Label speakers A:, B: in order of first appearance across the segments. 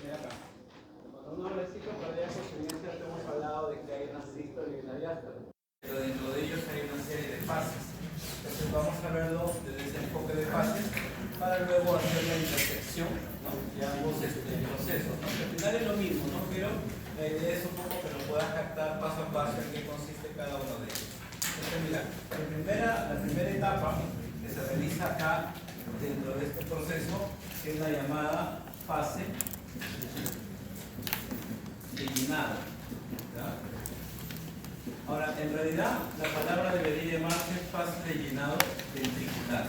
A: Mira acá. Cuando uno habla de ciclocardiaco, te hemos hablado de que hay una sístole y una diástole. Pero dentro de ellos hay una serie de fases. Entonces vamos a verlo desde ese enfoque de fases para luego hacer la intersección, ¿no?, de ambos procesos, ¿no? Al final es lo mismo, ¿no? Pero la idea es un poco que lo puedas captar paso a paso en qué consiste cada uno de ellos. Entonces mira, la primera etapa que se realiza acá dentro de este proceso es la llamada fase de llenado, ¿ya? Ahora, en realidad, la palabra debería llamarse fase de llenado ventricular,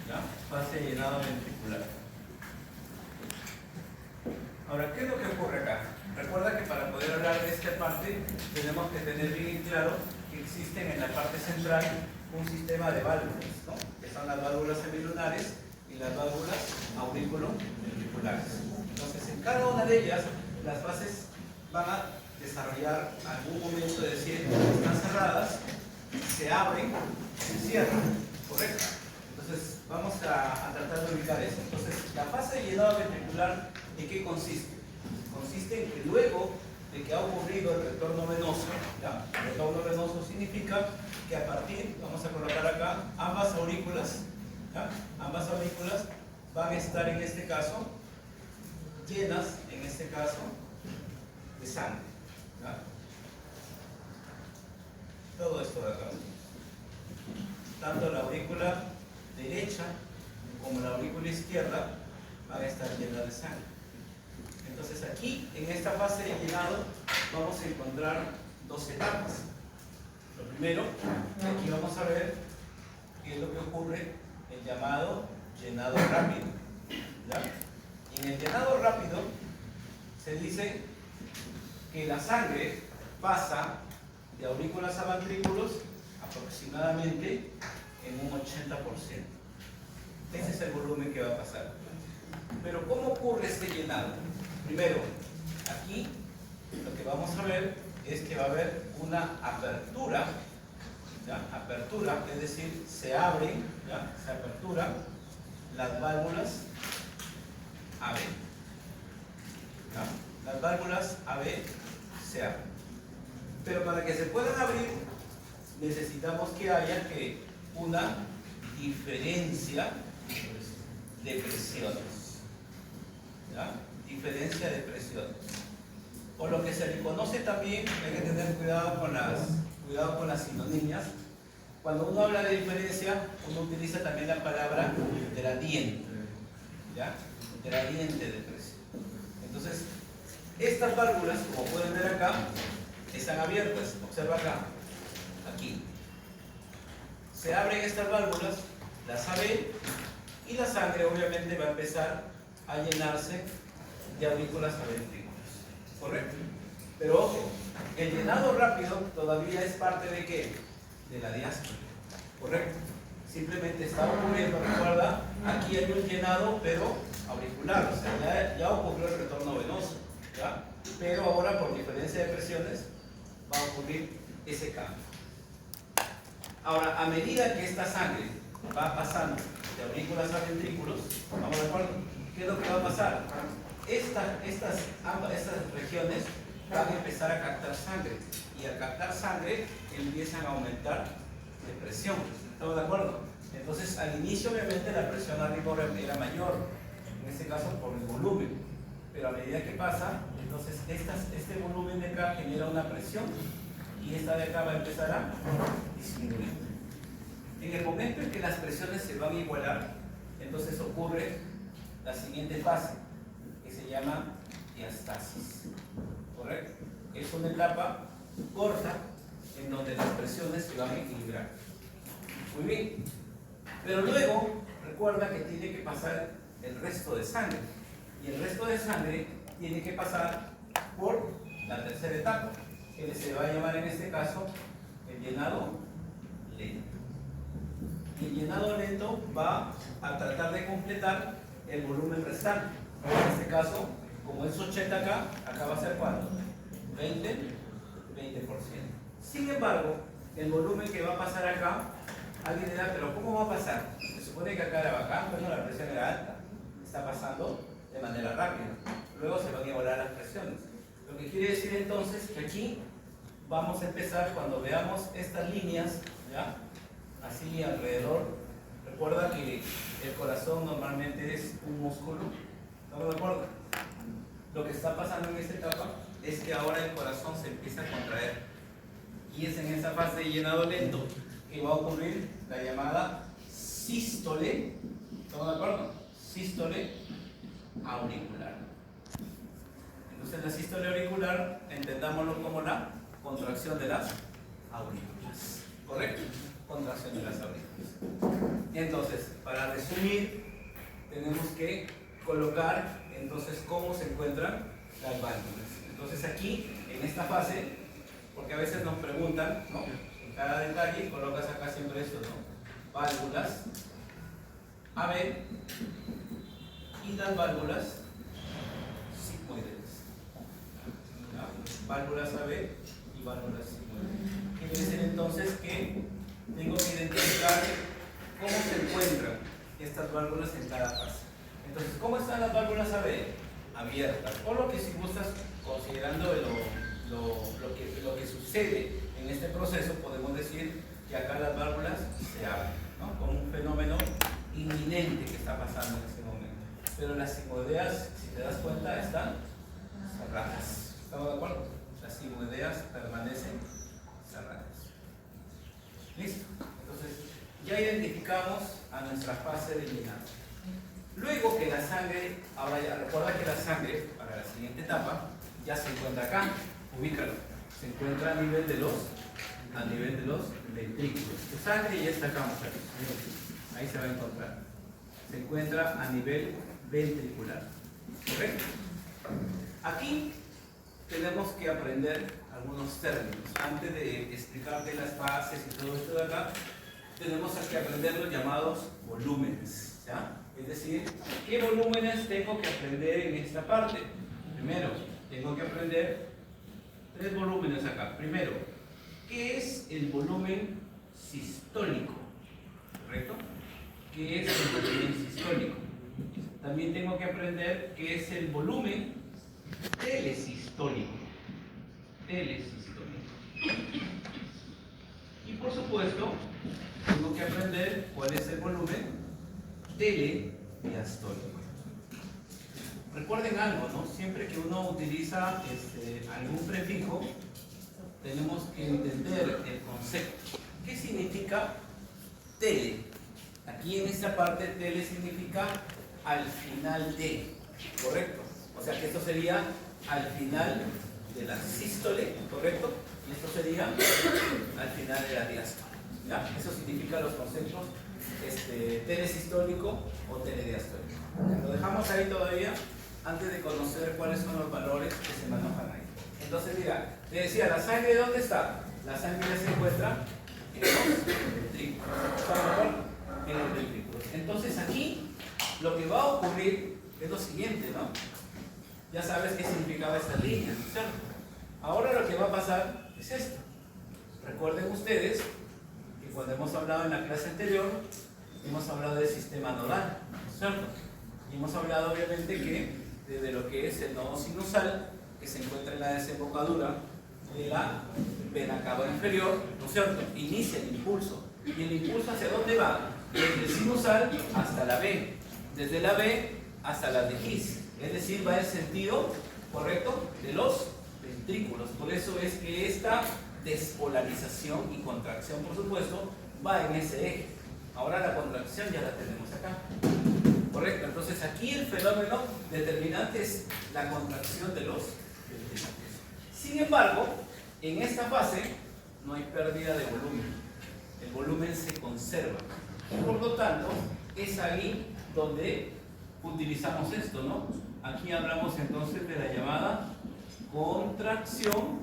A: ¿ya? Fase de llenado ventricular. Ahora, ¿qué es lo que ocurre acá? Recuerda que para poder hablar de esta parte, tenemos que tener bien claro que existen en la parte central un sistema de válvulas, ¿no?, que son las válvulas semilunares y las válvulas aurículo-ventriculares. Entonces, en cada una de ellas, las fases van a desarrollar algún momento, de decir, están cerradas, se abren, se cierran, ¿correcto? Entonces, vamos a tratar de ubicar eso. Entonces, la fase de llenado ventricular, ¿en qué consiste? Consiste en que luego de que ha ocurrido el retorno venoso, ¿ya? El retorno venoso significa que a partir, vamos a colocar acá, ambas aurículas, ¿ya?, ambas aurículas van a estar en este caso llenas, en este caso, de sangre, ¿ya? Todo esto de acá, tanto la aurícula derecha como la aurícula izquierda van a estar llenas de sangre. Entonces aquí, en esta fase de llenado, vamos a encontrar dos etapas. Lo primero, aquí vamos a ver qué es lo que ocurre, el llamado llenado rápido, ¿ya? Y en el llenado rápido se dice que la sangre pasa de aurículas a ventrículos aproximadamente en un 80%. Ese es el volumen que va a pasar. Pero ¿cómo ocurre este llenado? Primero, aquí lo que vamos a ver es que va a haber una apertura, ¿ya? Apertura, es decir, se abren, ¿ya?, se aperturan las válvulas AB, ¿ya? Las válvulas AB se abren. Pero para que se puedan abrir, necesitamos que haya una diferencia de presiones, ¿ya? Diferencia de presiones. O lo que se le conoce también, hay que tener cuidado con las sinonimias. Cuando uno habla de diferencia, uno utiliza también la palabra gradiente, ¿ya? Gradiente de presión. Entonces, estas válvulas, como pueden ver acá, están abiertas. Observa acá, aquí. Se abren estas válvulas, las AB, y la sangre obviamente va a empezar a llenarse de aurículas a ventrículos, ¿correcto? Pero ojo, el llenado rápido todavía es parte de ¿qué? De la diástole, ¿correcto? Simplemente está ocurriendo, recuerda, aquí hay un llenado pero auricular, o sea, ya ocurrió el retorno venoso, ¿ya? Pero ahora por diferencia de presiones va a ocurrir ese cambio. Ahora, a medida que esta sangre va pasando de aurículas a ventrículos, ¿vamos de acuerdo? ¿Qué es lo que va a pasar? Estas regiones van a empezar a captar sangre, y al captar sangre empiezan a aumentar de presión. ¿Estamos de acuerdo? Entonces, al inicio obviamente la presión arriba era mayor, en este caso por el volumen, pero a medida que pasa, entonces este volumen de acá genera una presión, y esta de acá va a empezar a disminuir. En el momento en que las presiones se van a igualar, entonces ocurre la siguiente fase, que se llama diastasis, ¿correcto? Es una etapa corta en donde las presiones se van a equilibrar. Muy bien, pero luego recuerda que tiene que pasar el resto de sangre, y el resto de sangre tiene que pasar por la tercera etapa, que se va a llamar en este caso el llenado lento. Y el llenado lento va a tratar de completar el volumen restante. En este caso, como es 80 acá va a ser ¿cuánto? 20%. Sin embargo, el volumen que va a pasar acá, alguien dirá, pero ¿cómo va a pasar? Se supone que acá era bajando, bueno, la presión era alta, está pasando de manera rápida. Luego se que quiere decir entonces que aquí vamos a empezar cuando veamos estas líneas, ¿ya? Así alrededor. Recuerda que el corazón normalmente es un músculo, ¿estamos de acuerdo? Lo que está pasando en esta etapa es que ahora el corazón se empieza a contraer y es en esa fase de llenado lento que va a ocurrir la llamada sístole, ¿estamos de acuerdo? Sístole auricular. Entonces la sístole auricular, entendámoslo como la contracción de las aurículas, ¿correcto? Contracción de las aurículas. Entonces, para resumir, tenemos que colocar entonces cómo se encuentran las válvulas. Entonces aquí, en esta fase, porque a veces nos preguntan, ¿no? En cada detalle colocas acá siempre esto, ¿no? Válvulas AB y las válvulas sigmoides. Válvulas AB y válvulas sigmoides. Quiere decir entonces que tengo que identificar cómo se encuentran estas válvulas en cada fase. Entonces, ¿cómo están las válvulas AB? Abiertas. O lo que si gustas, considerando lo que sucede en este proceso, podemos decir que acá las válvulas se abren, ¿no? Como un fenómeno inminente que está pasando en este momento. Pero las sigmoideas, si te das cuenta, están cerradas. ¿Estamos de acuerdo? Las sigmoideas permanecen cerradas. ¿Listo? Entonces, ya identificamos a nuestra fase de llenado. Luego que la sangre, ahora ya recuerda que la sangre, para la siguiente etapa, ya se encuentra acá, ubícalo, se encuentra a nivel de los ventrículos. La sangre ya está acá, muchachos, ahí se va a encontrar. Se encuentra a nivel ventricular, ¿correcto? Aquí tenemos que aprender algunos términos. Antes de explicarte las fases y todo esto de acá, tenemos que aprender los llamados volúmenes, ¿ya? Es decir, ¿qué volúmenes tengo que aprender en esta parte? Primero, tengo que aprender 3 volúmenes acá. Primero, ¿qué es el volumen sistólico? ¿Correcto? ¿Qué es el volumen sistólico? También tengo que aprender qué es el volumen telesistólico. Y por supuesto, tengo que aprender cuál es el volumen telediastólico. Recuerden algo, ¿no? Siempre que uno utiliza algún prefijo, tenemos que entender el concepto. ¿Qué significa tele? Aquí en esta parte tele significa al final de, ¿correcto? O sea que esto sería al final de la sístole, ¿correcto? Y esto sería al final de la diástole, ¿ya? Eso significa los conceptos telesistólico o telediastólico. Lo dejamos ahí todavía antes de conocer cuáles son los valores que se manejan ahí. Entonces, mira, te decía, ¿la sangre dónde está? La sangre se encuentra en los ventrículos. ¿Estamos de acuerdo? En los ventrículos. Entonces, aquí lo que va a ocurrir es lo siguiente, ¿no? Ya sabes qué significaba esta línea, ¿no es cierto? Ahora lo que va a pasar es esto. Recuerden ustedes que cuando hemos hablado en la clase anterior, hemos hablado del sistema nodal, ¿no es cierto? Y hemos hablado obviamente que desde lo que es el nodo sinusal, que se encuentra en la desembocadura de la vena cava inferior, ¿no es cierto? Inicia el impulso. ¿Y el impulso hacia dónde va? Desde el sinusal hasta la V. Desde la V hasta la de His. Es decir, va en sentido correcto de los ventrículos. Por eso es que esta despolarización y contracción, por supuesto, va en ese eje. Ahora la contracción ya la tenemos acá. Correcto. Entonces aquí el fenómeno determinante es la contracción de los ventrículos. Sin embargo, en esta fase no hay pérdida de volumen. El volumen se conserva. Y por lo tanto, es ahí donde utilizamos esto, ¿no? Aquí hablamos entonces de la llamada contracción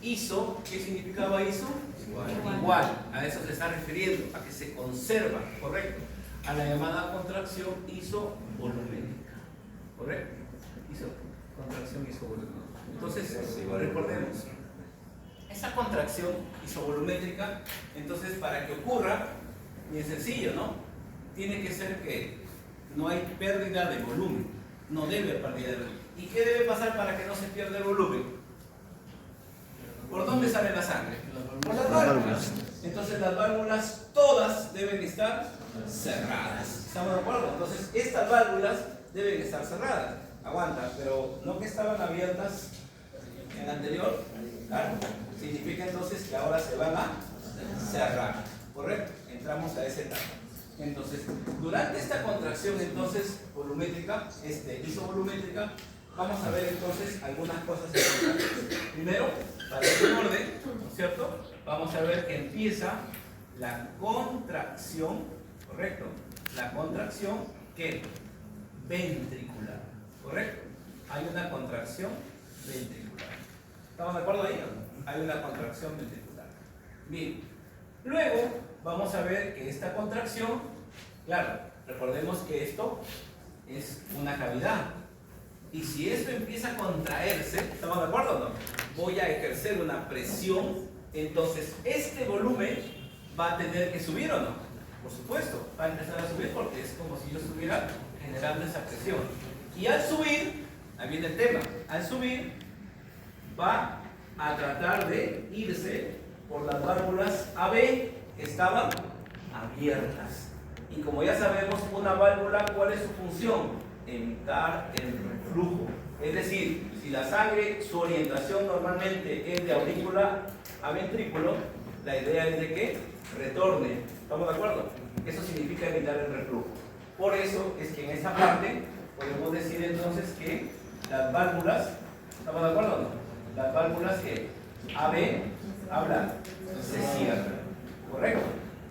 A: iso. ¿Qué significaba iso? Igual. A eso se está refiriendo, a que se conserva, ¿correcto? A la llamada contracción isovolumétrica, ¿correcto? Contracción isovolumétrica. Entonces, recordemos, esa contracción isovolumétrica, entonces para que ocurra, bien sencillo, ¿no? Tiene que ser que no hay pérdida de volumen. No debe perder el volumen. ¿Y qué debe pasar para que no se pierda el volumen? ¿Por dónde sale la sangre? Por las válvulas. Entonces las válvulas todas deben estar cerradas. ¿Estamos de acuerdo? Entonces estas válvulas deben estar cerradas. Aguanta, pero no que estaban abiertas en el anterior. Claro. Significa entonces que ahora se van a cerrar. ¿Correcto? Entramos a esa etapa. Entonces, durante esta contracción entonces volumétrica, isovolumétrica, vamos a ver entonces algunas cosas importantes. Primero, para este orden, ¿no es cierto? Vamos a ver que empieza la contracción, ¿correcto? La contracción que ventricular, ¿correcto? Hay una contracción ventricular. ¿Estamos de acuerdo ahí? Hay una contracción ventricular. Bien, luego vamos a ver que esta contracción, claro, recordemos que esto es una cavidad. Y si esto empieza a contraerse, ¿estamos de acuerdo o no? Voy a ejercer una presión, entonces este volumen va a tener que subir o no. Por supuesto, va a empezar a subir porque es como si yo estuviera generando esa presión. Y al subir, ahí viene el tema, al subir va a tratar de irse por las válvulas AB que estaban abiertas. Y como ya sabemos, una válvula, ¿cuál es su función? Evitar el reflujo. Es decir, si la sangre, su orientación normalmente es de aurícula a ventrículo, la idea es de que retorne. ¿Estamos de acuerdo? Eso significa evitar el reflujo. Por eso es que en esa parte podemos decir entonces que las válvulas, ¿estamos de acuerdo o no? Las válvulas que AB hablan, se cierran. ¿Correcto?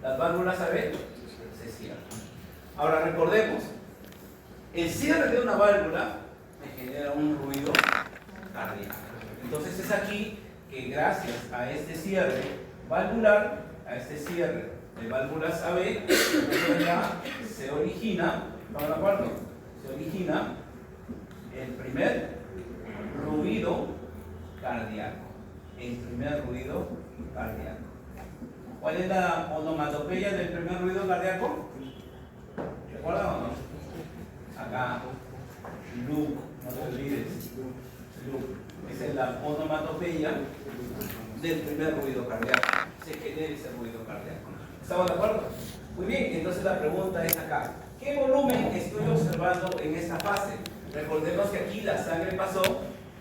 A: Las válvulas AB se cierran. Ahora recordemos, el cierre de una válvula me genera un ruido cardíaco. Entonces es aquí que gracias a este cierre valvular, a este cierre de válvulas AB, se origina, ¿estamos de acuerdo? Se origina el primer ruido cardíaco. El primer ruido cardíaco. ¿Cuál es la onomatopeya del primer ruido cardíaco? ¿Recuerdan o no? Acá, Luke, no te olvides. Luke. Esa es la onomatopeya del primer ruido cardíaco. Se genera ese ruido cardíaco. ¿Estamos de acuerdo? Muy bien, entonces la pregunta es acá. ¿Qué volumen estoy observando en esta fase? Recordemos que aquí la sangre pasó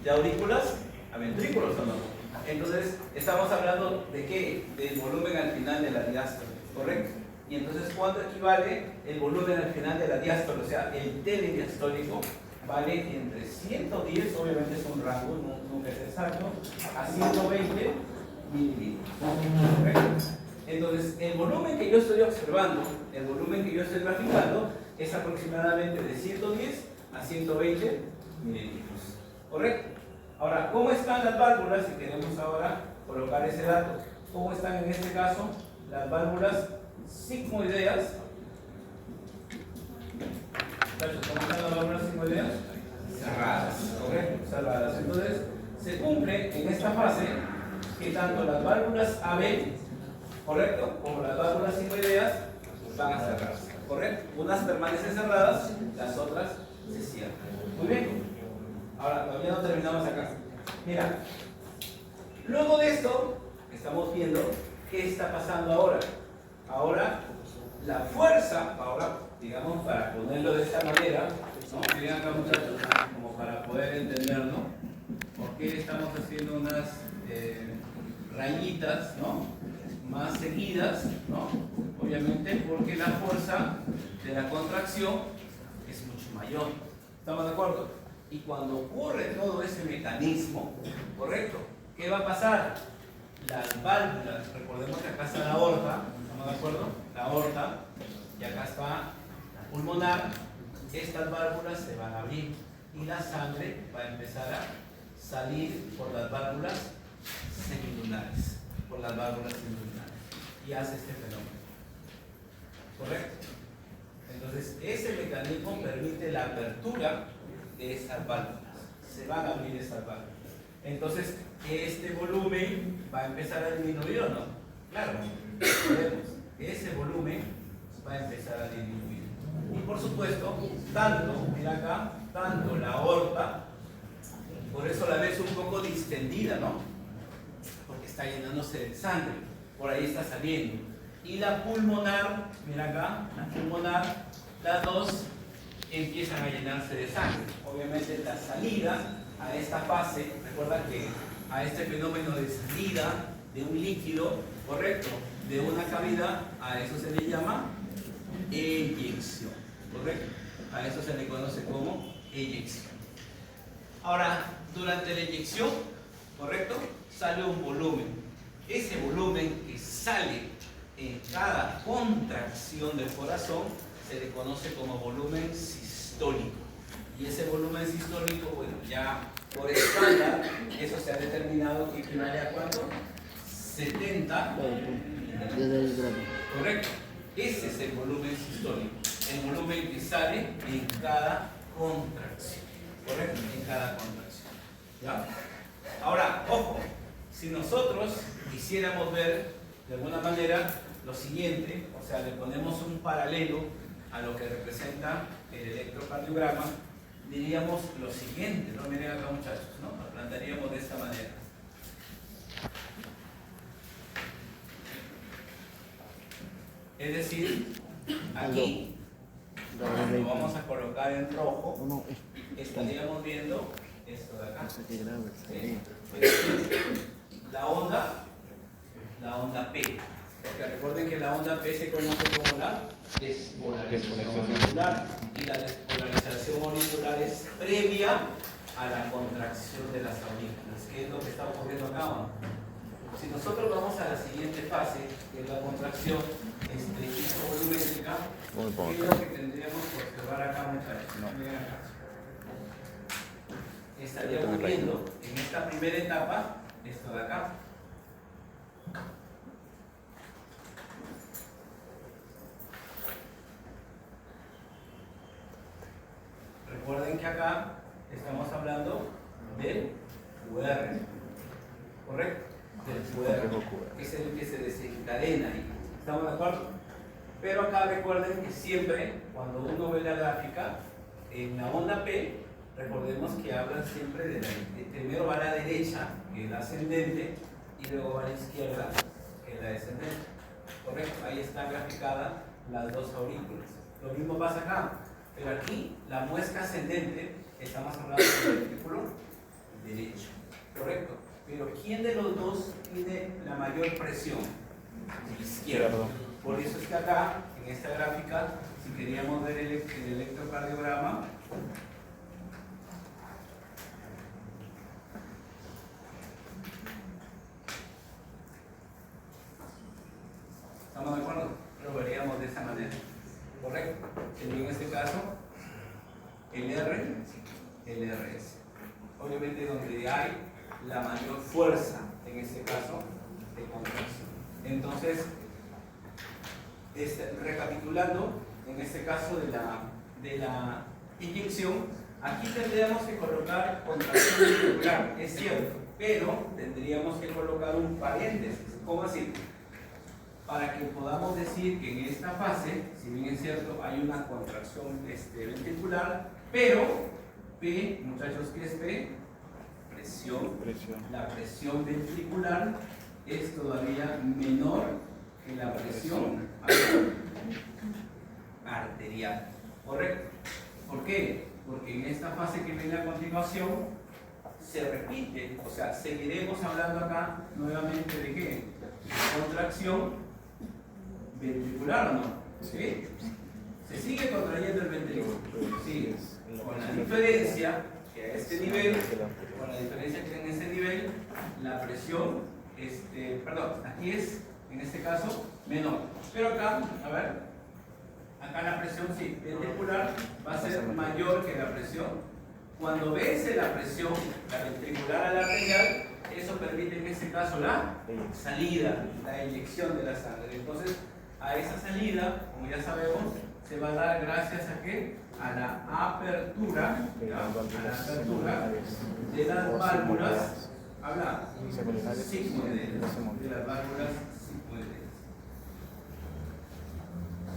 A: de aurículas a ventrículos, ¿o no? Entonces, estamos hablando de qué? Del volumen al final de la diástole, ¿correcto? Y entonces, ¿cuánto equivale el volumen al final de la diástole? O sea, el telediastólico vale entre 110, obviamente es un rango, nunca es exacto, a 120 mililitros, ¿correcto? Entonces, el volumen que yo estoy observando, el volumen que yo estoy graficando, es aproximadamente de 110 a 120 mililitros, ¿correcto? Ahora, ¿cómo están las válvulas? Si queremos ahora colocar ese dato, ¿cómo están en este caso las válvulas sigmoideas? ¿Cómo están las válvulas sigmoideas? Cerradas, ¿correcto? Cerradas. Entonces, se cumple en esta fase que tanto las válvulas AB, ¿correcto?, como las válvulas sigmoideas van a cerrarse, ¿correcto? Unas permanecen cerradas, las otras se cierran. Muy bien. Ahora, todavía no terminamos acá. Mira, luego de esto, estamos viendo qué está pasando ahora. Ahora, la fuerza, ahora, digamos, para ponerlo de esta manera, ¿no? Miren acá, muchachos, como para poder entender, ¿no? ¿Por qué estamos haciendo unas rayitas, ¿no?, más seguidas, ¿no? Obviamente porque la fuerza de la contracción es mucho mayor. ¿Estamos de acuerdo? Y cuando ocurre todo ese mecanismo, ¿correcto?, ¿qué va a pasar? Las válvulas, recordemos que acá está la aorta, ¿estamos de acuerdo? La aorta, y acá está la pulmonar. Estas válvulas se van a abrir y la sangre va a empezar a salir por las válvulas semidurales, por las válvulas semidurales, y hace este fenómeno, ¿correcto? Entonces, ese mecanismo permite la apertura de estas válvulas. Se van a abrir estas válvulas. Entonces, este volumen va a empezar a disminuir o no. Claro, vemos, ese volumen va a empezar a disminuir. Y por supuesto, tanto, mira acá, tanto la aorta, por eso la ves un poco distendida, ¿no? Porque está llenándose de sangre, por ahí está saliendo. Y la pulmonar, mira acá, la pulmonar, las dos empiezan a llenarse de sangre. Obviamente la salida a esta fase, recuerda que a este fenómeno de salida de un líquido, correcto, de una cavidad, a eso se le llama eyección, correcto, a eso se le conoce como eyección. Ahora, durante la eyección, correcto, sale un volumen. Ese volumen que sale en cada contracción del corazón se le conoce como volumen sistólico. Y ese volumen sistólico, bueno, ya por estándar, eso se ha determinado que equivale a ¿cuánto? 70. Correcto. Ese es el volumen sistólico. El volumen que sale en cada contracción. Correcto. En cada contracción. ¿Ya? Ahora, ojo, si nosotros quisiéramos ver de alguna manera lo siguiente, o sea, le ponemos un paralelo a lo que representa el electrocardiograma, diríamos lo siguiente, no miren acá muchachos, ¿no? Lo plantearíamos de esta manera. Es decir, aquí, lo vamos a colocar en rojo, estaríamos viendo esto de acá. ¿Sí? La onda P. Porque recuerden que la onda P se conoce como la despolarización auricular, y la despolarización auricular es previa a la contracción de las aurículas. ¿Qué es lo que está ocurriendo acá? Si nosotros vamos a la siguiente fase, que es la contracción volumétrica, ¿qué es lo que tendríamos que observar acá, muchachos? Miren acá. Estaríamos viendo en esta primera etapa esto de acá. Recuerden que acá estamos hablando del QR, ¿correcto? Del QR, que es el que se desencadena ahí. ¿Estamos de acuerdo? Pero acá recuerden que siempre, cuando uno ve la gráfica, en la onda P, recordemos que hablan siempre de primero va a la derecha, que es la ascendente, y luego va a la izquierda, que es la descendente. ¿Correcto? Ahí están graficadas las dos aurículas. Lo mismo pasa acá. Pero aquí, la muesca ascendente, estamos hablando del ventrículo derecho, ¿correcto? Pero ¿quién de los dos tiene la mayor presión? El izquierdo. Por eso es que acá, en esta gráfica, si queríamos ver el electrocardiograma, ¿estamos de acuerdo? Lo veríamos de esa manera. ¿Correcto? Sería en este caso el R, el RS. Obviamente donde hay la mayor fuerza, en este caso, de contracción. Entonces, recapitulando, en este caso de la inyección, aquí tendríamos que colocar contracción ventricular, es cierto, pero tendríamos que colocar un paréntesis. ¿Cómo así? Para que podamos decir que en esta fase, si bien es cierto, hay una contracción ventricular, pero P, muchachos, ¿qué es P? Presión. La presión ventricular es todavía menor que la presión arterial. ¿Correcto? ¿Por qué? Porque en esta fase que viene a continuación se repite, o sea, seguiremos hablando acá nuevamente de qué? Contracción ventricular, ¿o no? ¿Sí? Se sigue contrayendo el ventrículo. Sí, con la diferencia que a este nivel, con la diferencia que en este nivel, la presión, aquí es, en este caso, menor. Pero acá, a ver, acá la presión, sí, ventricular va a ser mayor que la presión. Cuando vence la presión, la ventricular a la arterial, eso permite en este caso la salida, la eyección de la sangre. Entonces, a esa salida, como ya sabemos, se va a dar gracias a qué? A la apertura, de las válvulas, habla, sigmoideas, de las válvulas sigmoideas.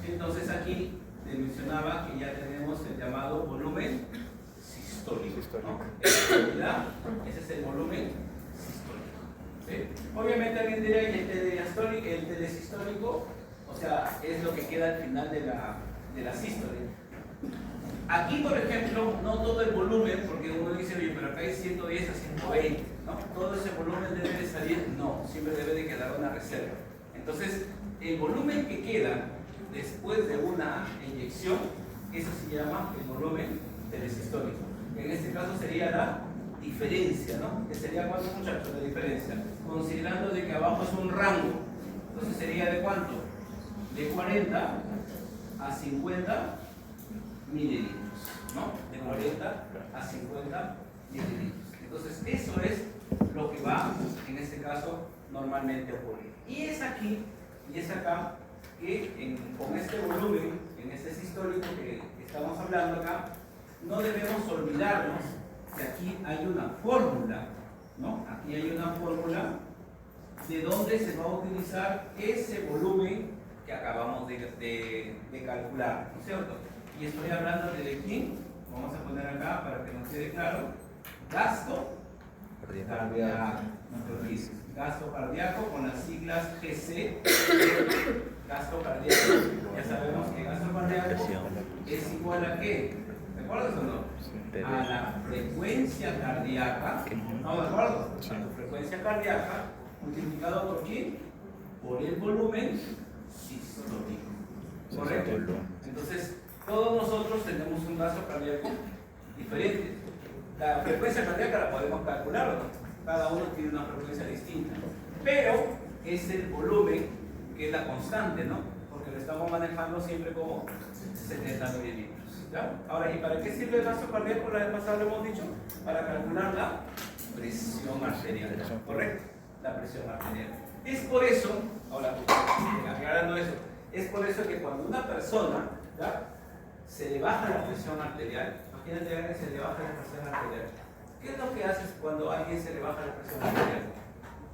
A: Entonces aquí te mencionaba que ya tenemos el llamado volumen ¿no? Ese es el volumen sistólico. ¿Sí? Obviamente alguien dirá que el telesistólico, o sea, es lo que queda al final de la sístole. Aquí, por ejemplo, no todo el volumen, porque uno dice, oye, pero acá hay 110 a 120, ¿no? Todo ese volumen debe de salir, no, siempre debe de quedar una reserva. Entonces, el volumen que queda después de una inyección, eso se llama el volumen telesistólico. En este caso sería la diferencia, ¿no? Que sería cuánto, muchachos, la diferencia, considerando de que abajo es un rango. Entonces sería de cuánto, de 40 a 50 mililitros, ¿no? De 40 a 50 mililitros. Entonces eso es lo que va, en este caso, normalmente a ocurrir. Y es aquí, y es acá, que con este volumen, en este sistólico que estamos hablando acá, no debemos olvidarnos que aquí hay una fórmula, ¿no? Aquí hay una fórmula de dónde se va a utilizar ese volumen que acabamos de calcular, ¿no es cierto? Y estoy hablando de quién, vamos a poner acá para que nos quede claro, gasto cardíaco, gasto cardíaco con las siglas GC, gasto cardíaco. Ya sabemos que gasto cardíaco es igual a ¿qué? ¿De acuerdo o no? A la frecuencia cardíaca, ¿no? ¿De acuerdo? A la frecuencia cardíaca multiplicado por quién? Por el volumen sistólico. ¿Correcto? Entonces, todos nosotros tenemos un gasto cardíaco diferente. La frecuencia cardíaca la podemos calcular, ¿no? Cada uno tiene una frecuencia distinta. Pero es el volumen que es la constante, ¿no? Porque lo estamos manejando siempre como 70 mililitros. ¿Ya? Ahora, ¿y para qué sirve el gasto cardíaco? La vez pasada lo hemos dicho, para calcular la presión arterial. ¿Correcto? La presión arterial. Es por eso, ahora aclarando eso, es por eso que cuando una persona, ¿ya?, se le baja la presión arterial, imagínate a alguien se le baja la presión arterial. ¿Qué es lo que haces cuando a alguien se le baja la presión arterial?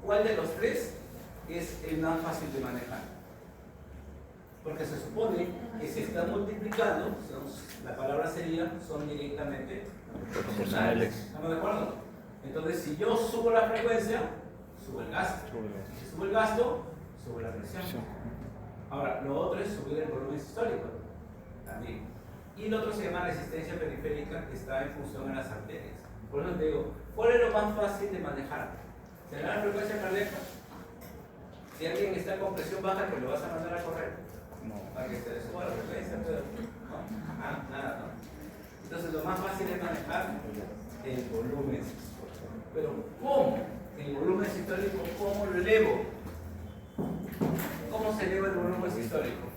A: ¿Cuál de los tres es el más fácil de manejar? Porque se supone que se está multiplicando, la palabra sería, son directamente proporcionales. ¿Estamos de acuerdo? Entonces, si yo subo la frecuencia, sube el gasto. Si subo el gasto, sube la presión. Ahora, lo otro es subir el volumen sistólico también. Y lo otro se llama resistencia periférica, que está en función a las arterias. Por eso te digo, ¿cuál es lo más fácil de manejar? ¿Será la frecuencia cardíaca? Si alguien está con presión baja, pues lo vas a mandar a correr. No. Para que se le suba la frecuencia, pero no. Nada, no. Entonces lo más fácil es manejar el volumen sistólico. Pero ¿cómo? El volumen sistólico, ¿cómo lo elevo? ¿Cómo se eleva el volumen sistólico?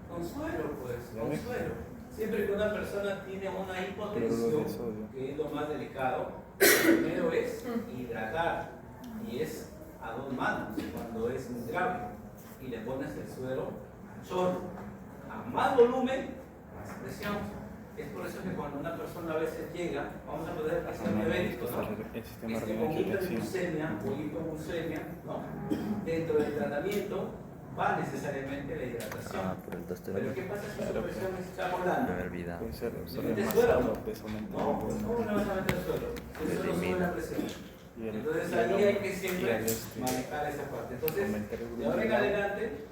A: Con suero, pues, con suero. Siempre que una persona tiene una hipotensión, que es lo más delicado, primero es hidratar, y es a dos manos cuando es muy grave, y le pones el suero a chorro. A más volumen, más presión. Es por eso que cuando una persona a veces llega, vamos a poder hacer un diabético, ¿no? Con hiperglucemia o hipoglucemia, ¿no? Dentro del tratamiento va necesariamente la hidratación. Pero ¿qué pasa si su presión está volando? ¿Le metes suero? No, ¿cómo le vas a meter suero? El suero sube la presión. Entonces ahí hay que siempre manejar esa parte. Entonces, de ahora en adelante,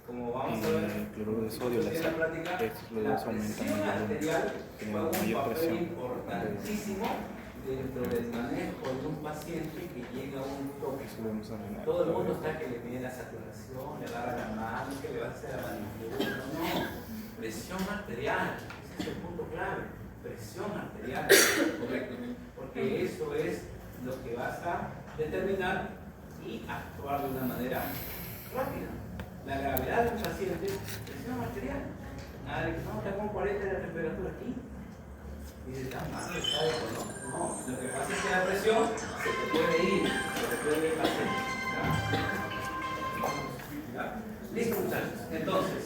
A: como vamos a ver en la práctica, la presión arterial juega un papel importantísimo dentro del manejo de un paciente que llega a un toque. Todo el mundo está que le pide la saturación, le agarra la mano, que le va a hacer la manicura. No, presión arterial, ese es el punto clave. Presión arterial, correcto, porque eso es lo que vas a determinar y actuar de una manera rápida. La gravedad del paciente, presión arterial. Nada de que no, está con 40 de la temperatura aquí. Y dice, está mal, está eso, ¿no? No, lo que pasa es que la presión se te puede ir, se te puede ir el paciente. ¿Ya? Listo, muchachos. Entonces,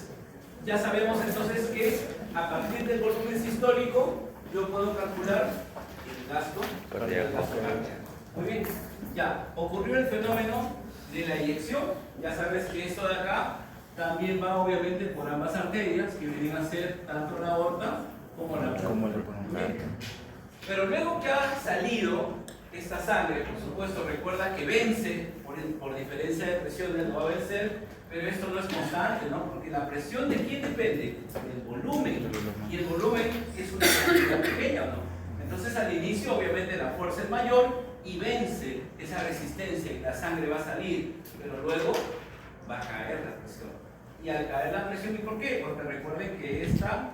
A: ya sabemos entonces que a partir del volumen sistólico yo puedo calcular el gasto cardíaco. Muy bien, ya ocurrió el fenómeno de la eyección. Ya sabes que esto de acá también va obviamente por ambas arterias que vienen a ser tanto la aorta como la pulmón. Pero luego que ha salido esta sangre, por supuesto, recuerda que vence por diferencia de presiones, lo va a vencer, pero esto no es constante, ¿no? Porque la presión de quién depende? Del volumen. Y el volumen es una cantidad pequeña, ¿no? Entonces al inicio obviamente la fuerza es mayor y vence esa resistencia y la sangre va a salir, pero luego va a caer la presión. Y al caer la presión, ¿y por qué? Porque recuerden que esta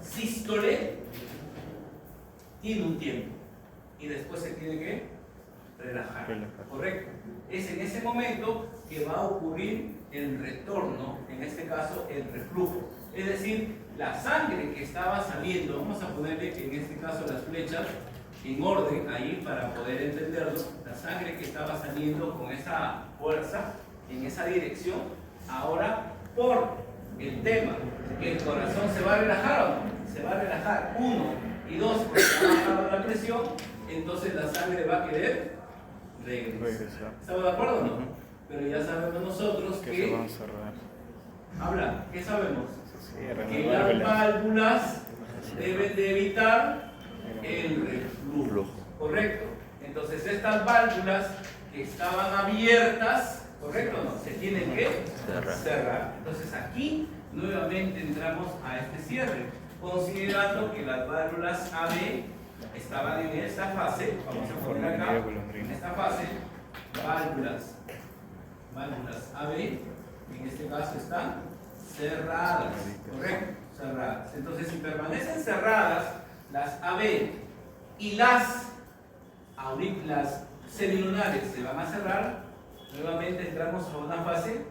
A: sístole tiene un tiempo y después se tiene que relajar. Correcto. Es en ese momento que va a ocurrir el retorno, en este caso el reflujo. Es decir, la sangre que estaba saliendo, vamos a ponerle en este caso las flechas en orden ahí para poder entenderlo, la sangre que estaba saliendo con esa fuerza en esa dirección, ahora por el tema que el corazón se va a relajar o no, se va a relajar, 1 y 2 porque ha bajado la presión, entonces la sangre va a querer regresar. ¿Estamos de acuerdo o no? Pero ya sabemos nosotros que
B: se van a cerrar.
A: Habla, ¿qué sabemos? Que
B: Que
A: las válvulas deben de evitar el reflujo. Correcto. Entonces estas válvulas que estaban abiertas, ¿correcto o no? Se tienen que cerrar. Entonces aquí nuevamente entramos a este cierre, considerando que las válvulas AB estaban en esta fase, vamos a poner acá, en esta fase, válvulas AB, en este caso están cerradas, correcto, cerradas. Entonces si permanecen cerradas las AB y las aurículas semilunares se van a cerrar, nuevamente entramos a una fase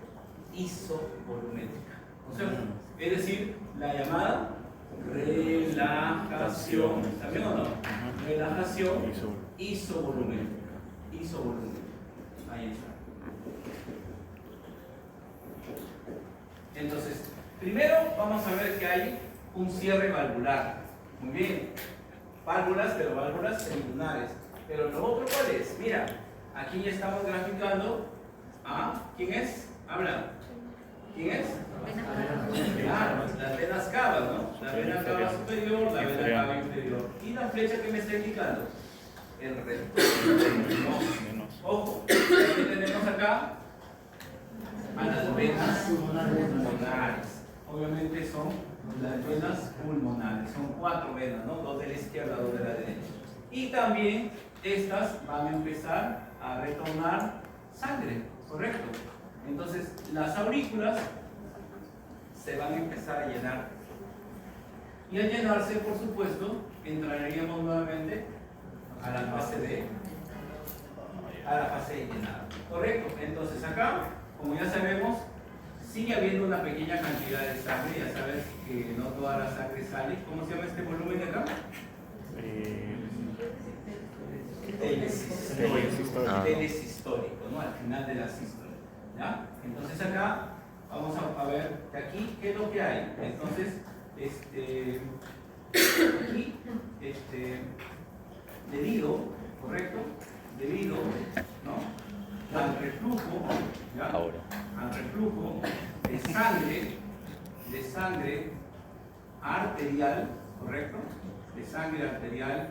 A: isovolumétrica, ¿no es cierto? Es decir, la llamada relajación, ¿está bien o no? Relajación isovolumétrica. Ahí está. Entonces, primero vamos a ver que hay un cierre valvular. Muy bien. Válvulas, pero válvulas semilunares. Pero lo otro, ¿cuál es? Mira, aquí ya estamos graficando a ¿quién es? Habla. ¿Quién es? Claro, las venas cavas, ¿no? La vena cava superior, la vena cava inferior. ¿Y la flecha que me está indicando? El retorno. Ojo, también tenemos acá a las venas pulmonares. Obviamente son las venas pulmonares. Son 4 venas, ¿no? 2 de la izquierda, 2 de la derecha. Y también estas van a empezar a retornar sangre, ¿correcto? Entonces, las aurículas se van a empezar a llenar. Y al llenarse, por supuesto, entraríamos nuevamente a la fase de llenado. ¿Correcto? Entonces acá, como ya sabemos, sigue habiendo una pequeña cantidad de sangre. Ya sabes que no toda la sangre sale. ¿Cómo se llama este volumen de acá? Telesistólico, ¿no? Al final de la sístole. ¿Ya? Entonces acá vamos a ver que aquí qué es lo que hay. Entonces, aquí, debido, ¿correcto? Debido, ¿no? Al reflujo, ¿ya? Al reflujo de sangre arterial, ¿correcto? De sangre arterial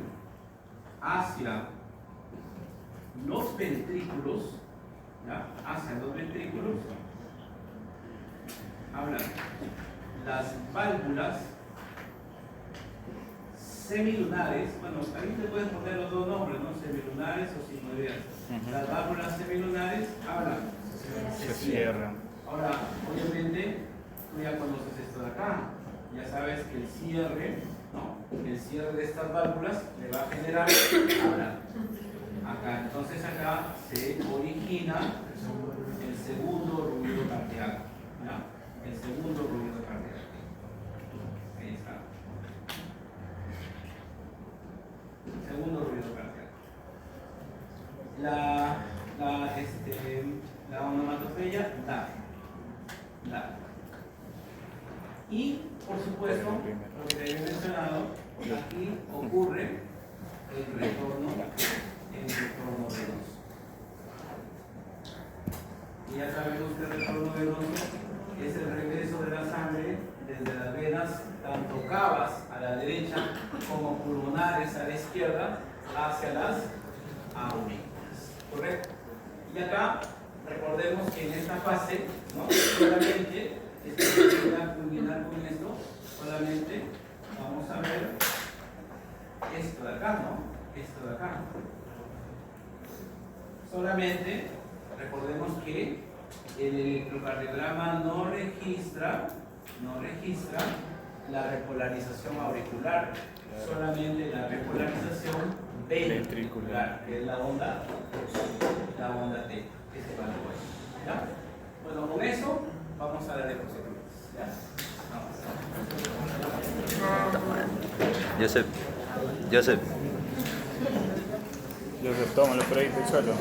A: hacia los ventrículos, ¿ya? Hacia los ventrículos, habla las válvulas semilunares, bueno, ahí te puedes poner los dos nombres, ¿no? Semilunares o sigmoideas. Las válvulas semilunares, habla, se cierran. Ahora, obviamente, tú ya conoces esto de acá, ya sabes que el cierre, ¿no? El cierre de estas válvulas le va a generar, habla, acá. Entonces acá se origina el segundo ruido cardíaco, ¿ya? El segundo ruido cardíaco. Ahí está. Segundo ruido cardíaco. La onomatopeya, la. Y, por supuesto, lo que había mencionado, aquí ocurre el retorno venoso. Y ya sabemos que el retorno venoso es el regreso de la sangre desde las venas, tanto cavas a la derecha como pulmonares hacia la izquierda, hacia las auriculares. ¿Correcto? Y acá, recordemos que en esta fase, ¿no? Solamente, culminar con esto, solamente vamos a ver esto de acá, ¿no? Esto de acá. Solamente, recordemos que el electrocardiograma no registra la repolarización auricular, solamente la repolarización ventricular, que es la onda T, que se evalúa ahí. ¿Ya? Bueno, con eso vamos a la diapositiva. ¿Ya? Vamos.
B: Joseph, tómalo por ahí, suelo.